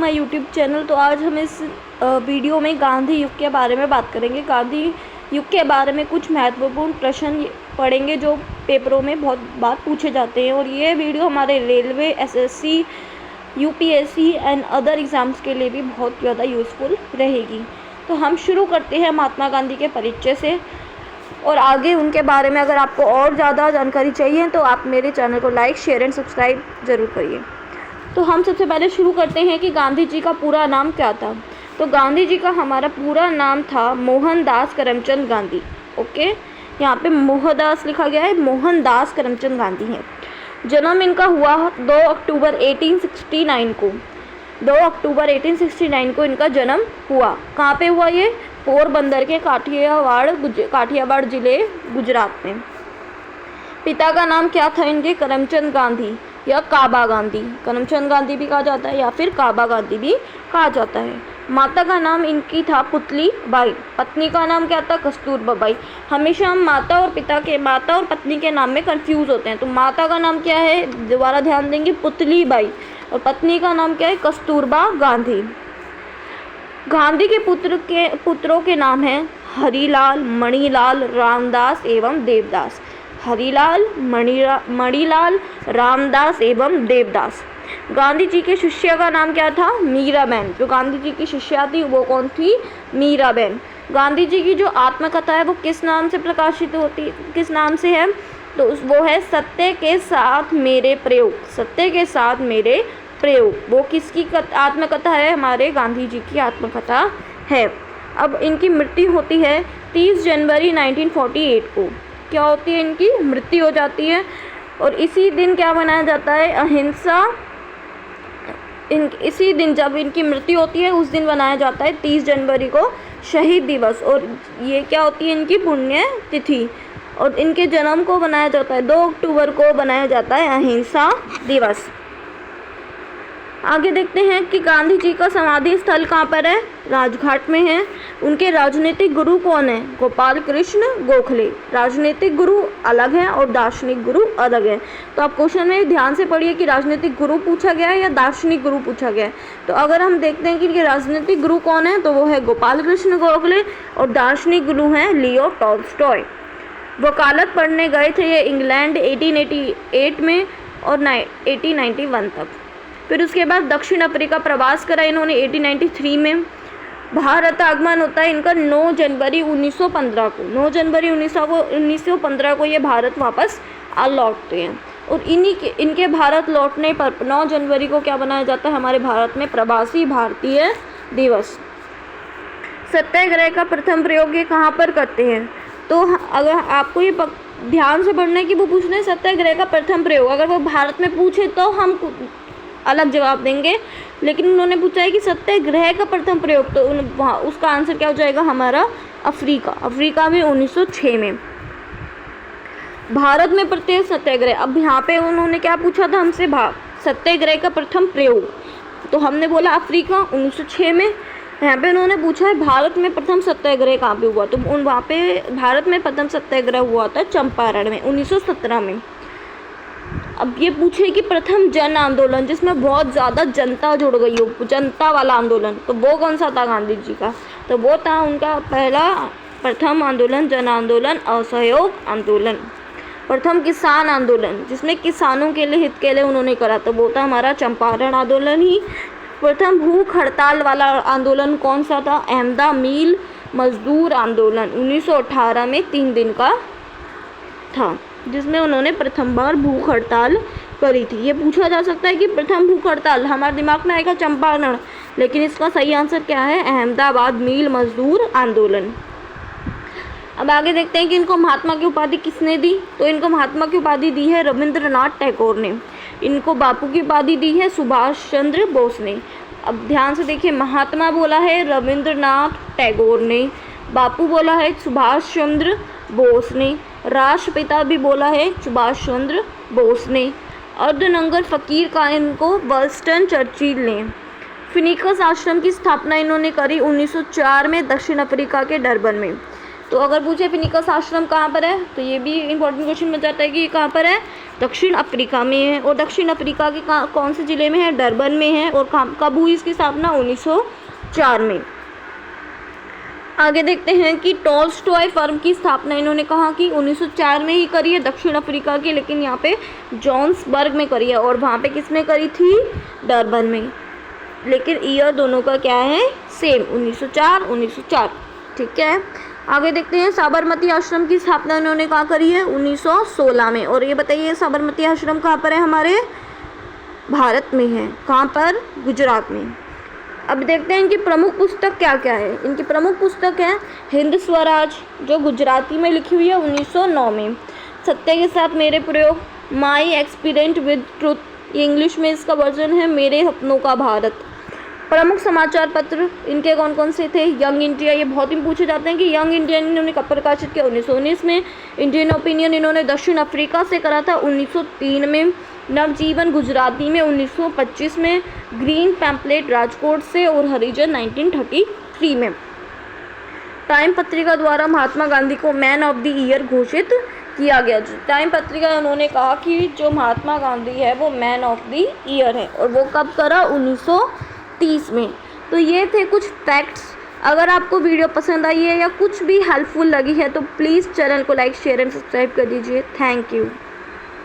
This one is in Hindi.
My YouTube channel. तो आज हम इस वीडियो में गांधी युग के बारे में बात करेंगे। गांधी युग के बारे में कुछ महत्वपूर्ण प्रश्न पढ़ेंगे जो पेपरों में बहुत बार पूछे जाते हैं, और ये वीडियो हमारे railway, SSC, UPSC and other exams के लिए भी बहुत ज़्यादा यूज़फुल रहेगी। तो हम शुरू करते हैं महात्मा गांधी के परिचय से, और आगे उनके बारे में अगर आपको और ज़्यादा जानकारी चाहिए तो आप मेरे चैनल को लाइक, शेयर एंड सब्सक्राइब ज़रूर करिए। तो हम सबसे पहले शुरू करते हैं कि गांधी जी का पूरा नाम क्या था। तो गांधी जी का हमारा पूरा नाम था मोहनदास करमचंद गांधी। ओके, यहाँ पे मोहनदास लिखा गया है, मोहनदास करमचंद गांधी हैं। जन्म इनका हुआ 2 अक्टूबर 1869 को। 2 अक्टूबर 1869 को इनका जन्म हुआ। कहाँ पे हुआ ये? पोरबंदर के काठियावाड़ ज़िले, गुजरात में। पिता का नाम क्या था इनके? करमचंद गांधी या काबा गांधी। करमचंद गांधी भी कहा जाता है या फिर काबा गांधी भी कहा जाता है। माता का नाम इनकी था पुतली बाई। पत्नी का नाम क्या था? कस्तूरबा बाई। हमेशा हम माता और पत्नी के नाम में कंफ्यूज होते हैं। तो माता का नाम क्या है? दोबारा ध्यान देंगे, पुतली बाई। और पत्नी का नाम क्या है? कस्तूरबा गांधी। गांधी के पुत्रों के नाम हैं हरिलाल, मणिलाल, रामदास एवं देवदास। हरिलाल, मणिलाल, रामदास एवं देवदास। गांधी जी के शिष्या का नाम क्या था? मीराबेन। जो गांधी जी की शिष्या थी वो कौन थी? मीराबेन। गांधी जी की जो आत्मकथा है वो किस नाम से प्रकाशित होती, किस नाम से है? तो वो है सत्य के साथ मेरे प्रयोग। सत्य के साथ मेरे प्रयोग, वो किसकी आत्मकथा है? हमारे गांधी जी की आत्मकथा है। अब इनकी मृत्यु होती है 30 जनवरी 1948 को। क्या होती है? इनकी मृत्यु हो जाती है। और इसी दिन क्या मनाया जाता है? अहिंसा। इसी दिन जब इनकी मृत्यु होती है उस दिन मनाया जाता है 30 जनवरी को शहीद दिवस। और ये क्या होती है? इनकी पुण्य तिथि। और इनके जन्म को बनाया जाता है 2 अक्टूबर को बनाया जाता है अहिंसा दिवस। आगे देखते हैं कि गांधी जी का समाधि स्थल कहाँ पर है? राजघाट में है। उनके राजनीतिक गुरु कौन है? गोपाल कृष्ण गोखले। राजनीतिक गुरु अलग है और दार्शनिक गुरु अलग है। तो आप क्वेश्चन में ध्यान से पढ़िए कि राजनीतिक गुरु पूछा गया है या दार्शनिक गुरु पूछा गया है। तो अगर हम देखते हैं कि इनके राजनीतिक गुरु कौन है तो वो है गोपाल कृष्ण गोखले, और दार्शनिक गुरु हैं लियो टॉल्स्टॉय। वकालत पढ़ने गए थे ये इंग्लैंड 1888 में और 1891 तक। फिर उसके बाद दक्षिण अफ्रीका प्रवास करा इन्होंने 1893 में। भारत आगमन होता है इनका 9 जनवरी 1915 को। 9 जनवरी 1915 को ये भारत वापस आ लौटते हैं। और इनके भारत लौटने पर 9 जनवरी को क्या बनाया जाता है? हमारे भारत में प्रवासी भारतीय दिवस। सत्याग्रह का प्रथम प्रयोग ये कहाँ पर करते हैं? तो अगर आपको ये ध्यान से पढ़ना है कि वो पूछ रहे हैं सत्याग्रह का प्रथम प्रयोग, अगर वो भारत में पूछे तो हम अलग जवाब देंगे, लेकिन उन्होंने पूछा है कि सत्याग्रह का प्रथम प्रयोग, तो उसका आंसर क्या हो जाएगा हमारा? अफ्रीका में 1906 में। भारत में प्रत्येक सत्याग्रह। अब यहाँ पे उन्होंने क्या पूछा था हमसे? सत्याग्रह का प्रथम प्रयोग, तो हमने बोला अफ्रीका 1906 में। यहाँ पे उन्होंने पूछा है भारत में प्रथम सत्याग्रह कहाँ पे हुआ, तो वहाँ पे भारत में प्रथम सत्याग्रह हुआ था चंपारण में 1917 में। अब ये पूछे कि प्रथम जन आंदोलन जिसमें बहुत ज़्यादा जनता जुड़ गई हो, जनता वाला आंदोलन, तो वो कौन सा था गांधी जी का? तो वो था उनका प्रथम आंदोलन जन आंदोलन, असहयोग आंदोलन। प्रथम किसान आंदोलन जिसमें किसानों के लिए, हित के लिए उन्होंने करा, तो वो था हमारा चंपारण आंदोलन ही। प्रथम भूख हड़ताल वाला आंदोलन कौन सा था? अहमदा मिल मजदूर आंदोलन 1918 में 3 दिन का था, जिसमें उन्होंने प्रथम बार भूख हड़ताल करी थी। ये पूछा जा सकता है कि प्रथम भूख हड़ताल, हमारे दिमाग में आएगा चंपारण, लेकिन इसका सही आंसर क्या है? अहमदाबाद मिल मजदूर आंदोलन। अब आगे देखते हैं कि इनको महात्मा की उपाधि किसने दी। तो इनको महात्मा की उपाधि दी है रविंद्रनाथ टैगोर ने। इनको बापू की उपाधि दी है सुभाष चंद्र बोस ने। अब ध्यान से देखिए, महात्मा बोला है रविंद्रनाथ टैगोर ने, बापू बोला है सुभाष चंद्र बोस ने, राष्ट्रपिता भी बोला है सुभाष चंद्र बोस ने, अर्धनंगर फकीर का इनको वर्स्टन चर्चिल ने। फिनिक्स आश्रम की स्थापना इन्होंने करी 1904 में दक्षिण अफ्रीका के डरबन में। तो अगर पूछे फिनिक्स आश्रम कहाँ पर है तो ये भी इंपॉर्टेंट क्वेश्चन बन जाता है कि ये कहाँ पर है, दक्षिण अफ्रीका में है। और दक्षिण अफ्रीका के कौन से ज़िले में है, डरबन में है। और कब हुई इसकी स्थापना, 1904 में। आगे देखते हैं कि टॉल्स्टॉय फर्म की स्थापना इन्होंने कहा कि 1904 में ही करी है, दक्षिण अफ्रीका की, लेकिन यहाँ पे जोहान्सबर्ग में करी है। और वहाँ पे किसने करी थी, डरबन में। लेकिन ईयर दोनों का क्या है, सेम, 1904। ठीक है। आगे देखते हैं साबरमती आश्रम की स्थापना इन्होंने कहाँ करी है, 1916 में। और ये बताइए साबरमती आश्रम कहाँ पर है, हमारे भारत में है। कहाँ पर, गुजरात में। अब देखते हैं इनकी प्रमुख पुस्तक क्या क्या है। इनकी प्रमुख पुस्तक है हिंद स्वराज, जो गुजराती में लिखी हुई है 1909 में। सत्य के साथ मेरे प्रयोग, my experience with truth, English में इसका वर्जन है मेरे सपनों का भारत। प्रमुख समाचार पत्र इनके कौन कौन से थे, यंग इंडिया, ये बहुत ही पूछे जाते हैं कि यंग इंडिया इन्होंने कब प्रकाशित किया, 1919 में। इंडियन ओपिनियन इन्होंने दक्षिण अफ्रीका से करा था 1903 में। नवजीवन गुजराती में 1925 में। ग्रीन पैम्पलेट राजकोट से। और हरिजन 1933 में। टाइम पत्रिका द्वारा महात्मा गांधी को मैन ऑफ द ईयर घोषित किया गया। टाइम पत्रिका उन्होंने कहा कि जो महात्मा गांधी है वो मैन ऑफ द ईयर है, और वो कब करा, 1930 में। तो ये थे कुछ फैक्ट्स। अगर आपको वीडियो पसंद आई है या कुछ भी हेल्पफुल लगी है तो प्लीज़ चैनल को लाइक, शेयर एंड सब्सक्राइब कर दीजिए। Thank you.